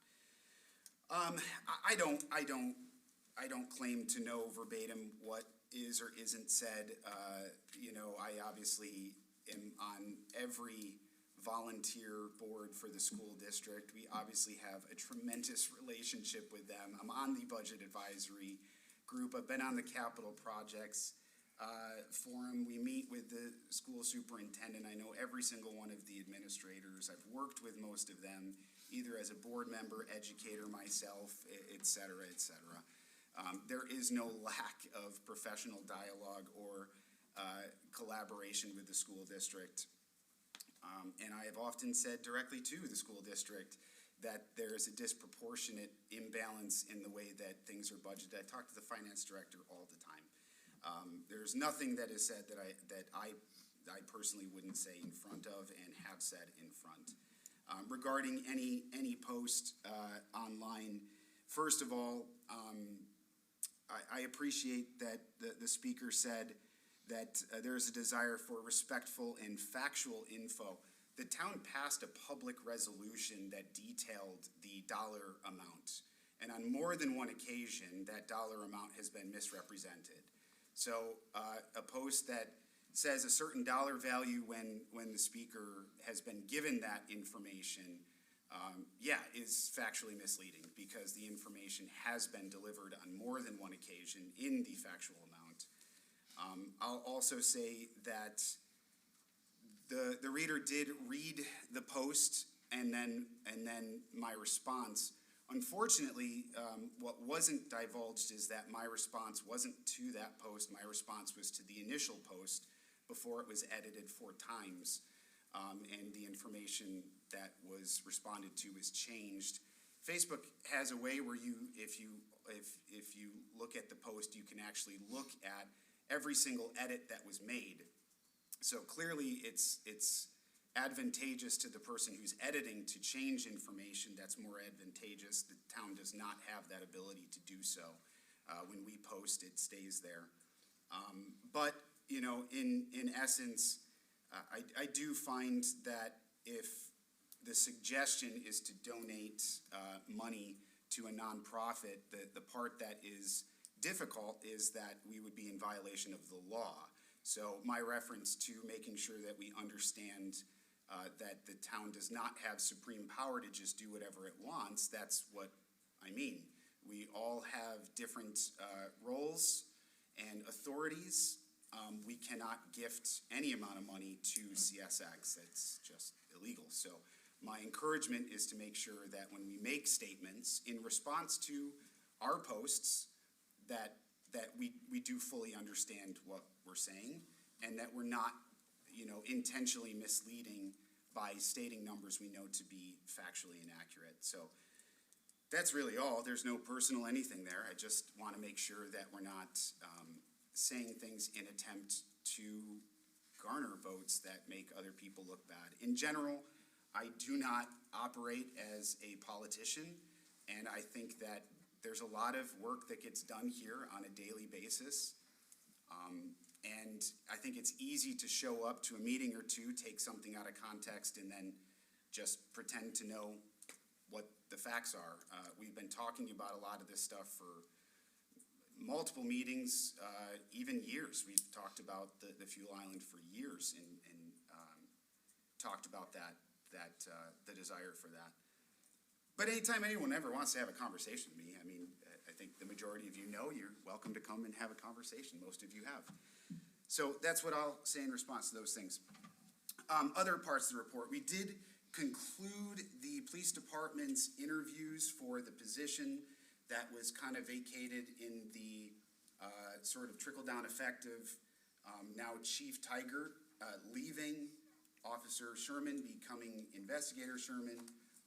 I don't claim to know verbatim what is or isn't said. You know, I obviously am on every volunteer board for the school district. We obviously have a tremendous relationship with them. I'm on the budget advisory group. I've been on the capital projects forum. We meet with the school superintendent. I know every single one of the administrators. I've worked with most of them, either as a board member, educator myself, et cetera, et cetera. There is no lack of professional dialogue or collaboration with the school district. And I have often said directly to the school district that there is a disproportionate imbalance in the way that things are budgeted. I talk to the finance director all the time. There's nothing that is said that I personally wouldn't say in front of and have said in front. Regarding any post online, first of all, I appreciate that the speaker said that there is a desire for respectful and factual info. The town passed a public resolution that detailed the dollar amount. And on more than one occasion, that dollar amount has been misrepresented. So a post that says a certain dollar value when the speaker has been given that information, is factually misleading because the information has been delivered on more than one occasion in the factual amount. I'll also say that the reader did read the post and then my response. Unfortunately, what wasn't divulged is that my response wasn't to that post. My response was to the initial post before it was edited 4 times, and the information that was responded to was changed. Facebook has a way where if you look at the post, you can actually look at every single edit that was made. So clearly, it's advantageous to the person who's editing to change information that's more advantageous. The town does not have that ability to do so. When we post, it stays there. But, you know, in essence, I do find that if the suggestion is to donate money to a nonprofit, the part that is difficult is that we would be in violation of the law. So my reference to making sure that we understand that the town does not have supreme power to just do whatever it wants, that's what I mean. We all have different roles and authorities. We cannot gift any amount of money to CSX. That's just illegal. So my encouragement is to make sure that when we make statements in response to our posts, that we do fully understand what we're saying and that we're not, you know, intentionally misleading by stating numbers we know to be factually inaccurate. So that's really all. There's no personal anything there. I just want to make sure that we're not saying things in attempt to garner votes that make other people look bad. In general, I do not operate as a politician, and I think that there's a lot of work that gets done here on a daily basis. And I think it's easy to show up to a meeting or two, take something out of context, and then just pretend to know what the facts are. We've been talking about a lot of this stuff for multiple meetings, even years. We've talked about the fuel island for years and talked about the desire for that. But anytime anyone ever wants to have a conversation with me, I mean, I think the majority of you know you're welcome to come and have a conversation. Most of you have. So that's what I'll say in response to those things. Other parts of the report, we did conclude the police department's interviews for the position that was kind of vacated in the sort of trickle-down effect of now Chief Tiger leaving, Officer Sherman becoming Investigator Sherman,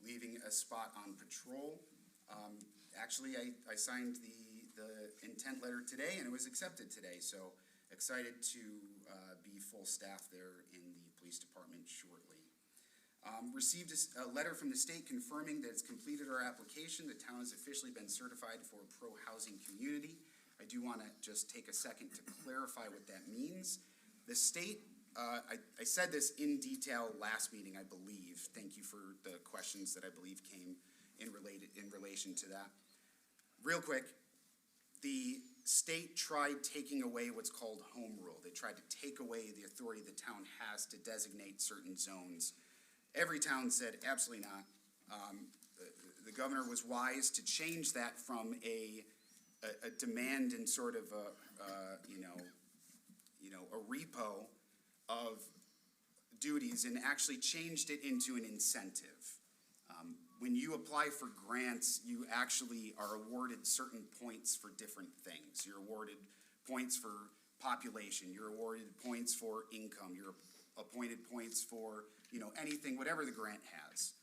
leaving a spot on patrol. Actually, I signed the intent letter today, and it was accepted today, so excited to be full staff there in the police department shortly. Received a letter from the state confirming that it's completed our application. The town has officially been certified for a pro-housing community. I do want to just take a second to clarify what that means. The state, I said this in detail last meeting, I believe. Thank you for the questions that I believe came in relation to that. Real quick, the state tried taking away what's called home rule. They tried to take away the authority the town has to designate certain zones. Every town said absolutely not. The governor was wise to change that from a demand and sort of a repo of duties and actually changed it into an incentive. When you apply for grants, you actually are awarded certain points for different things. You're awarded points for population, you're awarded points for income, you're appointed points for, anything, whatever the grant has.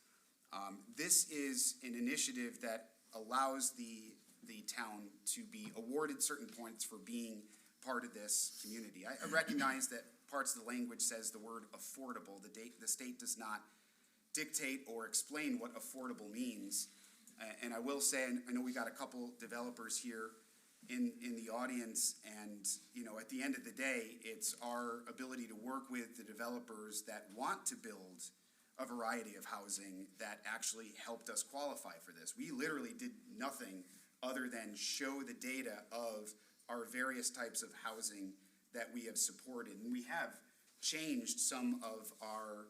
This is an initiative that allows the town to be awarded certain points for being part of this community. I recognize that parts of the language says the word affordable. The state does not dictate or explain what affordable means. And I will say, I know we got a couple developers here in the audience, and, at the end of the day, it's our ability to work with the developers that want to build a variety of housing that actually helped us qualify for this. We literally did nothing other than show the data of our various types of housing that we have supported. And we have changed some of our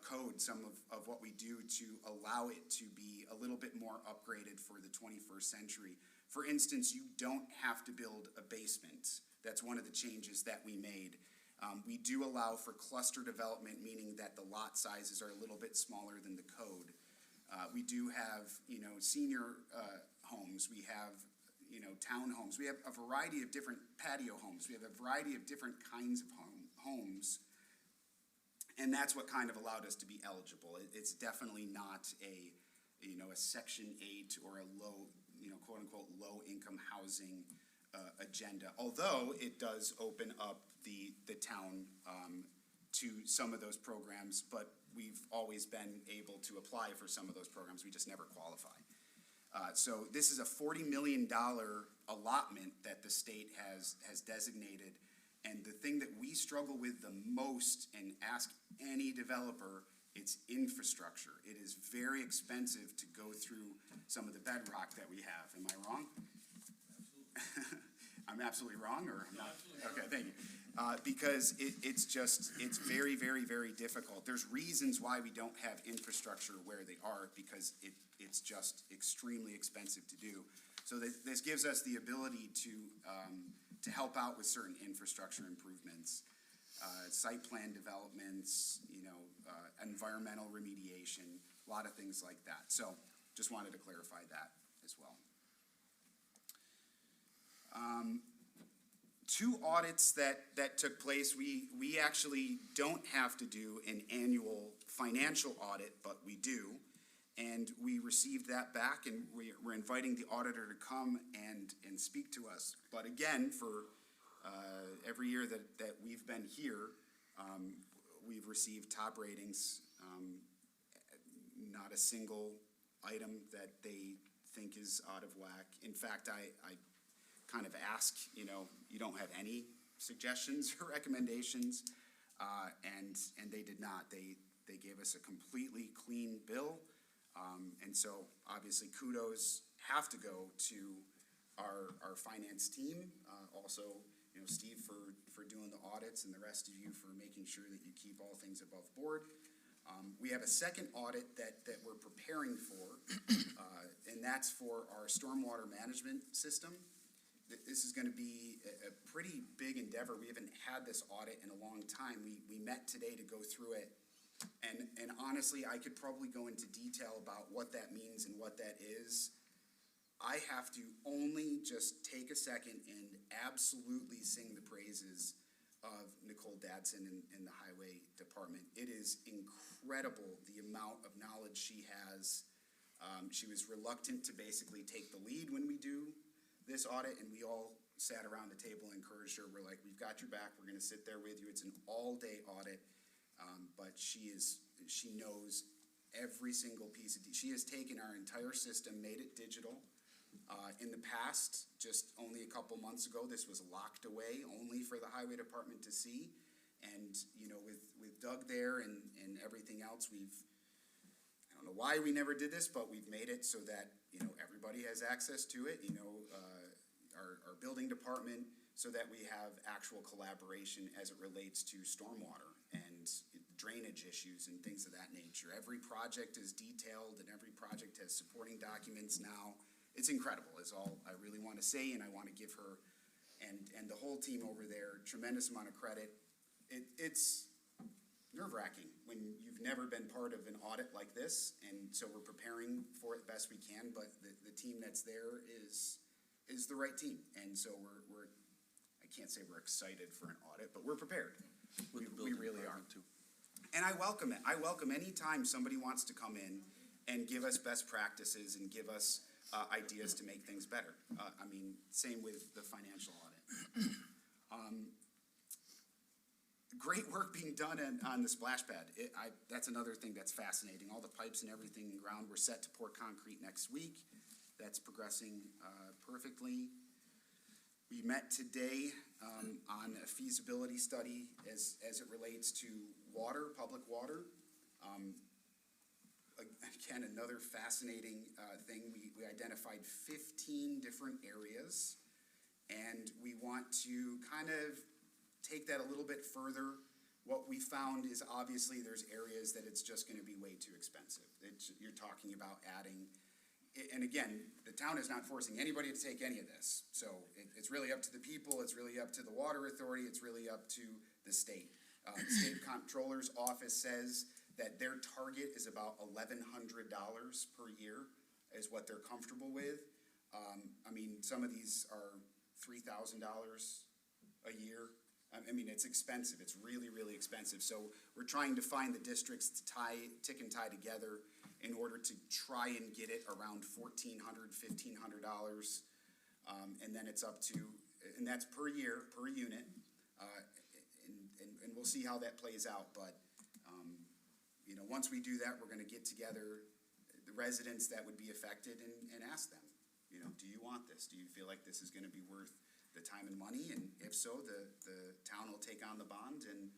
code, some of what we do to allow it to be a little bit more upgraded for the 21st century. For instance, you don't have to build a basement. That's one of the changes that we made. We do allow for cluster development, meaning that the lot sizes are a little bit smaller than the code. We do have, senior homes. We have, townhomes. We have a variety of different patio homes. We have a variety of different kinds of homes. And that's what kind of allowed us to be eligible. It's definitely not a Section 8 or a low, quote unquote, low income housing agenda. Although it does open up the town to some of those programs, but we've always been able to apply for some of those programs. We just never qualify. So this is a $40 million allotment that the state has designated. And the thing that we struggle with the most, and ask any developer, it's infrastructure. It is very expensive to go through some of the bedrock that we have. Am I wrong? Absolutely. I'm absolutely wrong, or I'm not? Okay, thank you. Because it's very, very, very difficult. There's reasons why we don't have infrastructure where they are, because it's just extremely expensive to do. So this gives us the ability to help out with certain infrastructure improvements, site plan developments, environmental remediation, a lot of things like that. So just wanted to clarify that as well. Two audits that took place. We actually don't have to do an annual financial audit, but we do. And we received that back, and we're inviting the auditor to come and speak to us. But again, for every year that we've been here, we've received top ratings. Not a single item that they think is out of whack. In fact, I kind of ask, you don't have any suggestions or recommendations, and they did not. They gave us a completely clean bill. And so obviously kudos have to go to our finance team, also, Steve for doing the audits, and the rest of you for making sure that you keep all things above board. We have a second audit that we're preparing for, and that's for our stormwater management system. This is going to be a pretty big endeavor. We haven't had this audit in a long time. We met today to go through it. And honestly, I could probably go into detail about what that means and what that is. I have to only just take a second and absolutely sing the praises of Nicole Dadson in the highway department. It is incredible the amount of knowledge she has. She was reluctant to basically take the lead when we do this audit, and we all sat around the table and encouraged her. We're like, we've got your back. We're going to sit there with you. It's an all-day audit. But she knows every single piece of she has taken our entire system, made it digital. In the past, just only a couple months ago, this was locked away only for the highway department to see. And, with Doug there and everything else, I don't know why we never did this, but we've made it so that, everybody has access to it, our building department, so that we have actual collaboration as it relates to stormwater and drainage issues and things of that nature. Every project is detailed, and every project has supporting documents now. It's incredible, is all I really want to say, and I want to give her and the whole team over there tremendous amount of credit. It's nerve-wracking when you've never been part of an audit like this, and so we're preparing for it best we can, but the team that's there is the right team, and so we're I can't say we're excited for an audit, but we're prepared. With the We building really are. department, too. And I welcome it. I welcome any time somebody wants to come in and give us best practices and give us ideas to make things better. I mean, same with the financial audit. Great work being done on the splash pad. That's another thing that's fascinating. All the pipes and everything in ground, we're set to pour concrete next week. That's progressing perfectly. We met today on a feasibility study as it relates to water, public water. Again, another fascinating thing. We identified 15 different areas, and we want to kind of take that a little bit further. What we found is obviously there's areas that it's just going to be way too expensive. You're talking about adding, and again, the town is not forcing anybody to take any of this. So it's really up to the people, it's really up to the water authority, it's really up to the state. The state comptroller's office says that their target is about $1,100 per year is what they're comfortable with. I mean, some of these are $3,000 a year. I mean, it's expensive. It's really, really expensive. So we're trying to find the districts to tick and tie together in order to try and get it around $1,400, $1,500. And then it's up to, and that's per year, per unit. And we'll see how that plays out. But, you know, once we do that, we're going to get together the residents that would be affected and ask them, you know, do you want this? Do you feel like this is going to be worth the time and money? And if so, the town will take on the bond, and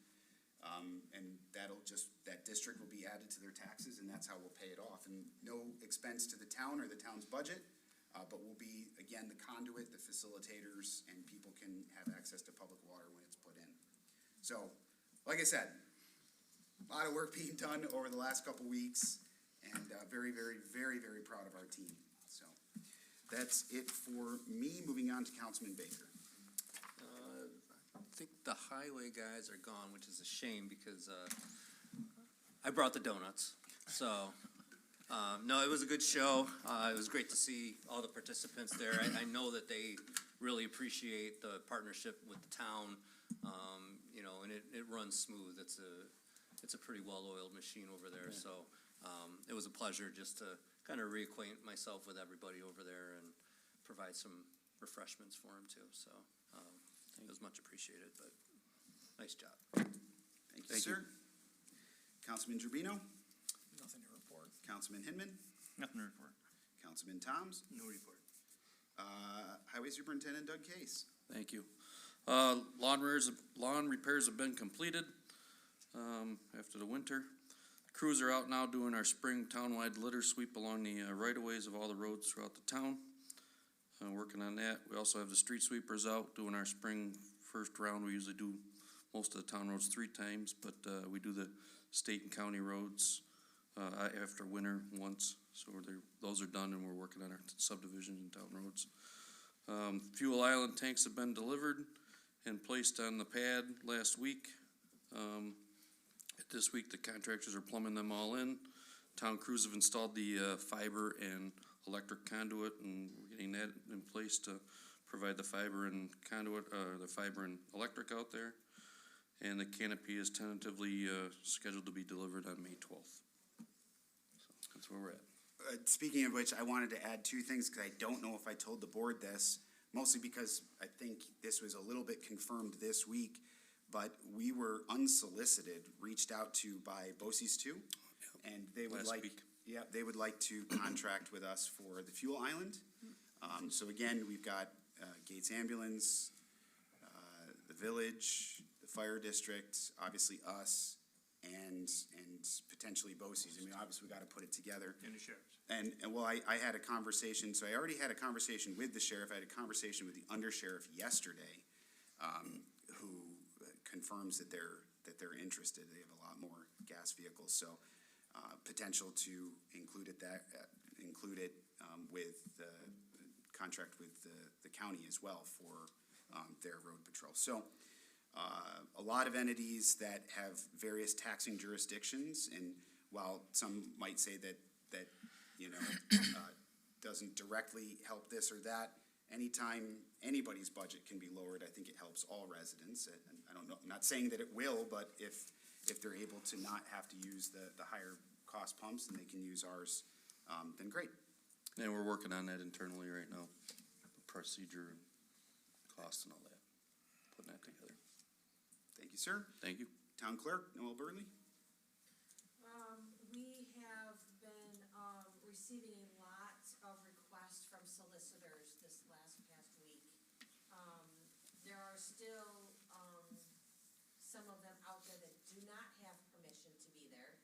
that district will be added to their taxes, and that's how we'll pay it off. And no expense to the town or the town's budget, but we'll be, again, the conduit, the facilitators, and people can have access to public water when it's put in. So, like I said, a lot of work being done over the last couple weeks, and very, very, very, very proud of our team. So that's it for me. Moving on to Councilman Baker. I think the highway guys are gone, which is a shame because I brought the donuts. So, no, it was a good show. It was great to see all the participants there. I know that they really appreciate the partnership with the town, you know, and it runs smooth. It's a pretty well-oiled machine over there. Yeah. So it was a pleasure just to kind of reacquaint myself with everybody over there and provide some refreshments for them too. So it was much appreciated, but nice job. Thank you, sir. Councilman Gerbino? Nothing to report. Councilman Hinman? Nothing to report. Councilman Toms? No report. Highway Superintendent Doug Case. Thank you. Lawn repairs have been completed after the winter. Crews are out now doing our spring townwide litter sweep along the right-of-ways of all the roads throughout the town. Working on that. We also have the street sweepers out doing our spring first round. We usually do most of the town roads 3 times, but we do the state and county roads after winter once. So those are done, and we're working on our subdivision and town roads. Fuel island tanks have been delivered and placed on the pad last week. This week, the contractors are plumbing them all in. Town crews have installed the fiber and electric conduit, and we're getting that in place to provide the fiber and conduit, the fiber and electric out there. And the canopy is tentatively scheduled to be delivered on May 12th. So that's where we're at. Speaking of which, I wanted to add 2 things because I don't know if I told the board this, mostly because I think this was a little bit confirmed this week, but we were unsolicited, reached out to by BOCES 2, and they would they would like to contract with us for the fuel island. So again, we've got Gates Ambulance, the village, the fire district, obviously us, and potentially BOCES. I mean, obviously we got to put it together. And the sheriff's. And well, I had a conversation, so I already had a conversation with the sheriff. I had a conversation with the undersheriff yesterday, who confirms that they're interested. They have a lot more gas vehicles, so potential to include it with the contract with the county as well for their road patrol. So a lot of entities that have various taxing jurisdictions, and while some might say that you know doesn't directly help this or that, anytime anybody's budget can be lowered, I think it helps all residents. And I don't know, I'm not saying that it will, but if they're able to not have to use the higher cost pumps and they can use ours, then great. And we're working on that internally right now, procedure and cost and all that, putting that together. Thank you, sir. Thank you. Town Clerk, Noel Burley. We have been, receiving a lot of requests from solicitors this past week. There are still, some of them out there that do not have permission to be there.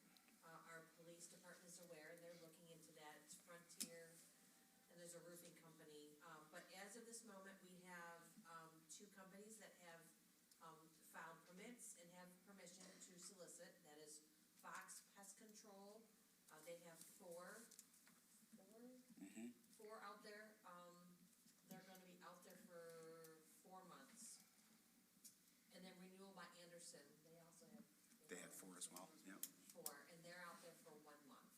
Our police department's aware, and they're looking into that. It's Frontier, and there's a roofing company. But as of this moment, we have, two companies that have, filed permits and have permission to solicit. That is Fox Pest Control. They have four out there. They're gonna be out there for 4 months. And then Renewal by Anderson, they also have. They had 4 as well, yeah. 4, and they're out there for 1 month.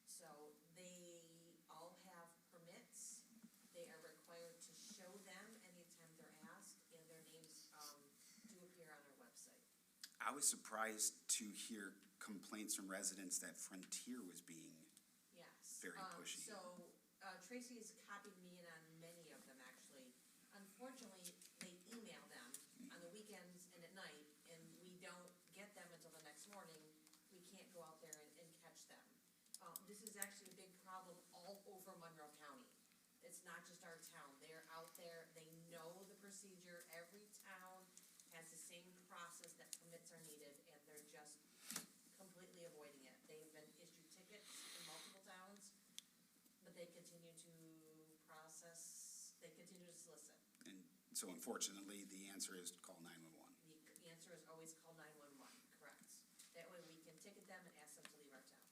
So they all have permits. They are required to show them anytime they're asked, and their names, do appear on our website. I was surprised to hear complaints from residents that Frontier was being Yes. very pushy. So, Tracy has copied me in on many of them, actually. Unfortunately, they email them on the weekends and at night, and we don't get them until the next morning. We can't go out there and catch them. This is actually a big problem all over Monroe County. It's not just our town. They're out there, they know the procedure. Every town has the same process that permits are needed, and they're just completely avoiding it. They've been issued tickets in multiple towns, but they continue to process, they continue to solicit. And so unfortunately, the answer is call 911. The answer is always call 911, correct. That way we can ticket them and ask them to leave our town.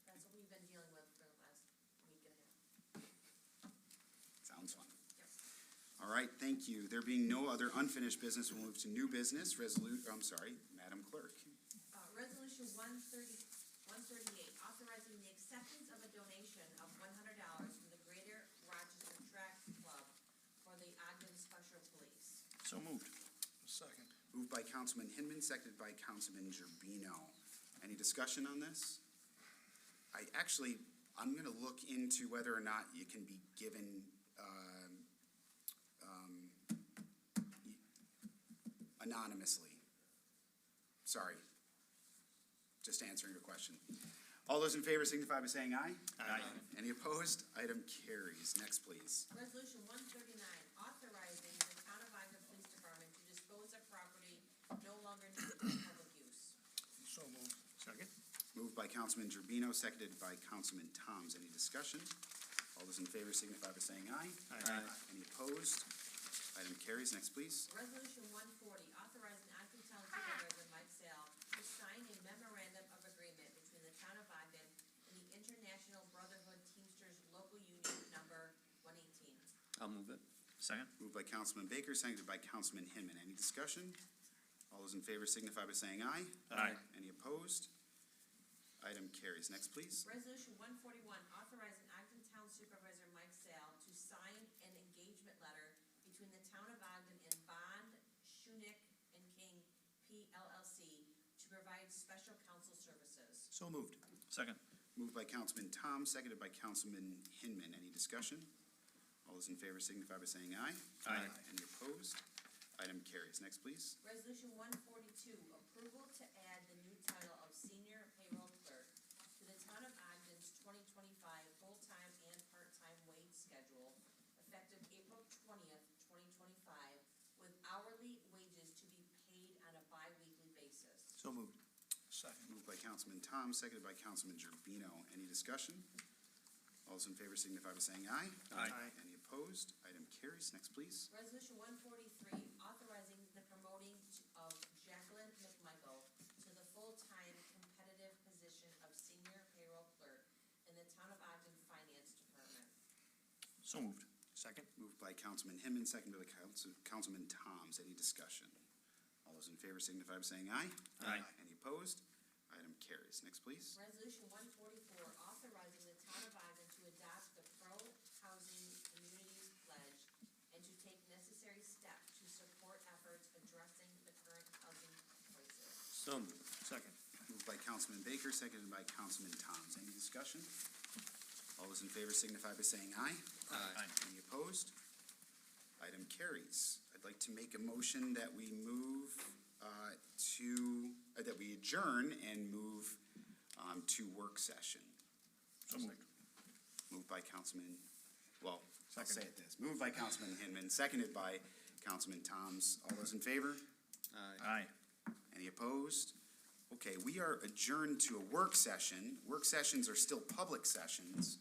So, that's what we've been dealing with for the last week and a half. Sounds fun. Yep. All right, thank you. There being no other unfinished business, we'll move to new business. Madam Clerk. Resolution 138, authorizing the acceptance of a donation of $100 from the Greater Rochester Track Club for the Ogden Special Police. So moved. Second. Moved by Councilman Hinman, seconded by Councilman Gerbino. Any discussion on this? I'm gonna look into whether or not you can be given, anonymously. Sorry. Just answering your question. All those in favor signify by saying aye. Aye. Any opposed? Item carries. Next, please. Resolution 139, authorizing the Town of Ogden Police Department to dispose of property no longer needed for public use. So moved. Second. Moved by Councilman Gerbino, seconded by Councilman Toms. Any discussion? All those in favor signify by saying aye. Aye. Any opposed? Item carries. Next, please. Resolution 140, authorizing Ogden Town Supervisor Mike Sale to sign a memorandum of agreement between the Town of Ogden and the International Brotherhood Teamsters Local Union Number 118. I'll move it. Second? Moved by Councilman Baker, seconded by Councilman Hinman. Any discussion? All those in favor signify by saying aye. Aye. Any opposed? Item carries. Next, please. Resolution 141, authorizing Ogden Town Supervisor Mike Sale to sign an engagement letter between the Town of Ogden and Bond, Schunick, and King PLLC to provide special counsel services. So moved. Second? Moved by Councilman Tom, seconded by Councilman Hinman. Any discussion? All those in favor signify by saying aye. Aye. Any opposed? Item carries. Next, please. Resolution 142, approval to add the new title of Senior Payroll Clerk to the Town of Ogden's 2025 full-time and part-time wage schedule effective April 20th, 2025, with hourly wages to be paid on a bi-weekly basis. So moved. Second. Moved by Councilman Tom, seconded by Councilman Gerbino. Any discussion? All those in favor signify by saying aye. Aye. Any opposed? Item carries. Next, please. Resolution 143, authorizing the promoting of Jacqueline McMichael to the full-time competitive position of Senior Payroll Clerk in the Town of Ogden Finance Department. So moved. Second. Moved by Councilman Hinman, seconded by Councilman Toms. Any discussion? All those in favor signify by saying aye. Aye. Any opposed? Item carries. Next, please. Resolution 144, authorizing the Town of Ogden to adopt the Pro Housing Communities Pledge and to take necessary steps to support So moved. Second. Moved by Councilman Baker, seconded by Councilman Toms. Any discussion? All those in favor signify by saying aye. Aye. Any opposed? Item carries. I'd like to make a motion that we move that we adjourn and move to work session. So moved. Moved by Councilman, well, I'll say it this. Moved by Councilman Hinman, seconded by Councilman Toms. All those in favor? Aye. Any opposed? Okay, we are adjourned to a work session. Work sessions are still public sessions.